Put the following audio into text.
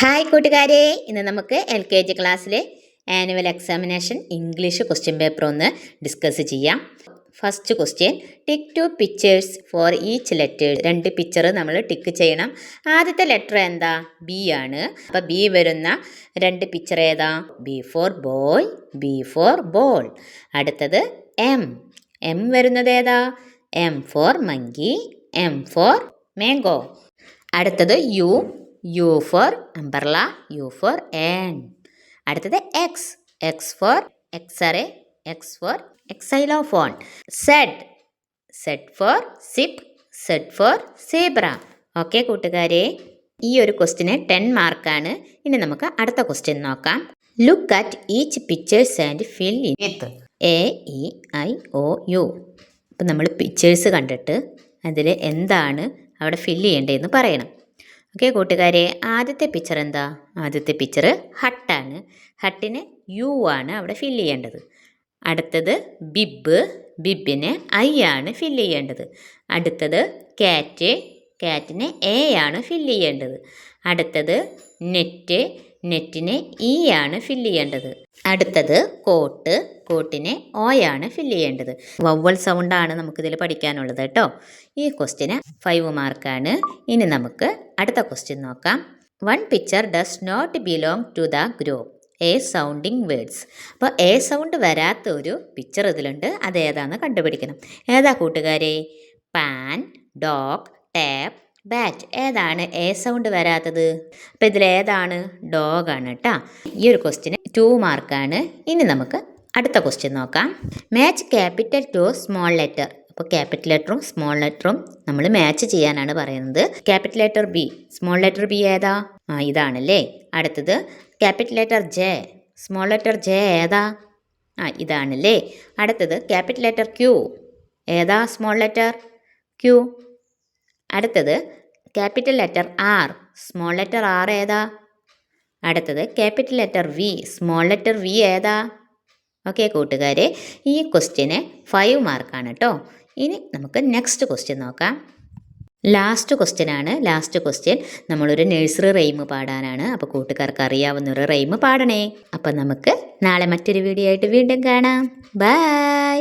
Hi കൂട്ടുകാരെ, ഇന്ന് നമുക്ക് LKG ക്ലാസ്സിലെ annual examination English question paper ഒന്ന് ഡിസ്കസ് ചെയ്യാം. First question, tick 2 pictures for each letter. 2 picture നമ്മൾ ടിക്ക് ചെയ്യണം. ആദ്യത്തെ ലെറ്റർ എന്താ? ബി ആണ്. അപ്പോൾ ബി വരുന്ന 2 പിക്ചർ ഏതാ? B for boy, B for ball. അടുത്തത് എം വരുന്നത് ഏതാ? M for monkey, M for mango. അടുത്തത് U for umbrella, U for an. അടുത്തത് X for x-ray, X for xylophone. Z for zip, Z for zebra. Okay കൂട്ടുകാരെ, ഈ ഒരു ക്വസ്റ്റിന് 10 മാർക്കാണ്. ഇനി നമുക്ക് അടുത്ത ക്വസ്റ്റ്യൻ നോക്കാം. Look at each pictures and fill in with AEIOU. അപ്പം നമ്മൾ പിക്ചേഴ്സ് കണ്ടിട്ട് അതിൽ എന്താണ് അവിടെ ഫില്ല് ചെയ്യേണ്ടതെന്ന് പറയണം. ഓക്കെ കൂട്ടുകാരെ, ആദ്യത്തെ പിക്ചർ എന്താ? ആദ്യത്തെ പിക്ചർ ഹട്ടാണ്. ഹട്ടിന് യു ആണ് അവിടെ ഫില്ല് ചെയ്യേണ്ടത്. അടുത്തത് ബിബിന് ഐ ആണ് ഫില്ല് ചെയ്യേണ്ടത്. അടുത്തത് ക്യാറ്റിന് എ ആണ് ഫില്ല് ചെയ്യേണ്ടത്. അടുത്തത് നെറ്റിന് ഇ ആണ് ഫില്ല് ചെയ്യേണ്ടത്. അടുത്തത് കോട്ടിന് ഒ ആണ് ഫില്ല് ചെയ്യേണ്ടത്. വവ്വൽ സൗണ്ടാണ് നമുക്കിതിൽ പഠിക്കാനുള്ളത് കേട്ടോ. ഈ ക്വസ്റ്റിന് 5 മാർക്കാണ്. ഇനി നമുക്ക് അടുത്ത ക്വസ്റ്റ്യൻ നോക്കാം. 1 picture does not belong to the group A sounding words. അപ്പോൾ എ സൗണ്ട് വരാത്ത ഒരു പിക്ചർ ഇതിലുണ്ട്. അതേതാണെന്ന് കണ്ടുപിടിക്കണം. ഏതാ കൂട്ടുകാരെ? Pan, dog, tap, bat. ഏതാണ് എ സൗണ്ട് വരാത്തത്? അപ്പോൾ ഇതിലേതാണ്? ഡോഗാണ് കേട്ടോ. ഈ ഒരു ക്വസ്റ്റിന് 2 മാർക്കാണ്. ഇനി നമുക്ക് അടുത്ത ക്വസ്റ്റ്യൻ നോക്കാം. Match capital to small letter. അപ്പോൾ ക്യാപിറ്റൽ ലെറ്ററും സ്മോൾ ലെറ്ററും നമ്മൾ മാച്ച് ചെയ്യാനാണ് പറയുന്നത്. Capital letter B, small letter B ഏതാ? ഇതാണല്ലേ. അടുത്തത് capital letter J, small letter J ഏതാ? ഇതാണല്ലേ. അടുത്തത് ക്യാപിറ്റൽ ലെറ്റർ ക്യൂ, ഏതാ സ്മോൾ ലെറ്റർ? ക്യൂ. അടുത്തത് capital letter R, small letter R ഏതാ? അടുത്തത് capital letter V, small letter V ഏതാ? ഓക്കെ കൂട്ടുകാരെ, ഈ ക്വസ്റ്റ്യന് 5 മാർക്കാണ് കേട്ടോ. ഇനി നമുക്ക് നെക്സ്റ്റ് ക്വസ്റ്റ്യൻ നോക്കാം. ലാസ്റ്റ് ക്വസ്റ്റ്യൻ നമ്മളൊരു നഴ്സറി റെയിം പാടാനാണ്. അപ്പോൾ കൂട്ടുകാർക്ക് അറിയാവുന്നൊരു റെയിം പാടണേ. അപ്പം നമുക്ക് നാളെ മറ്റൊരു വീഡിയോ ആയിട്ട് വീണ്ടും കാണാം. ബൈ.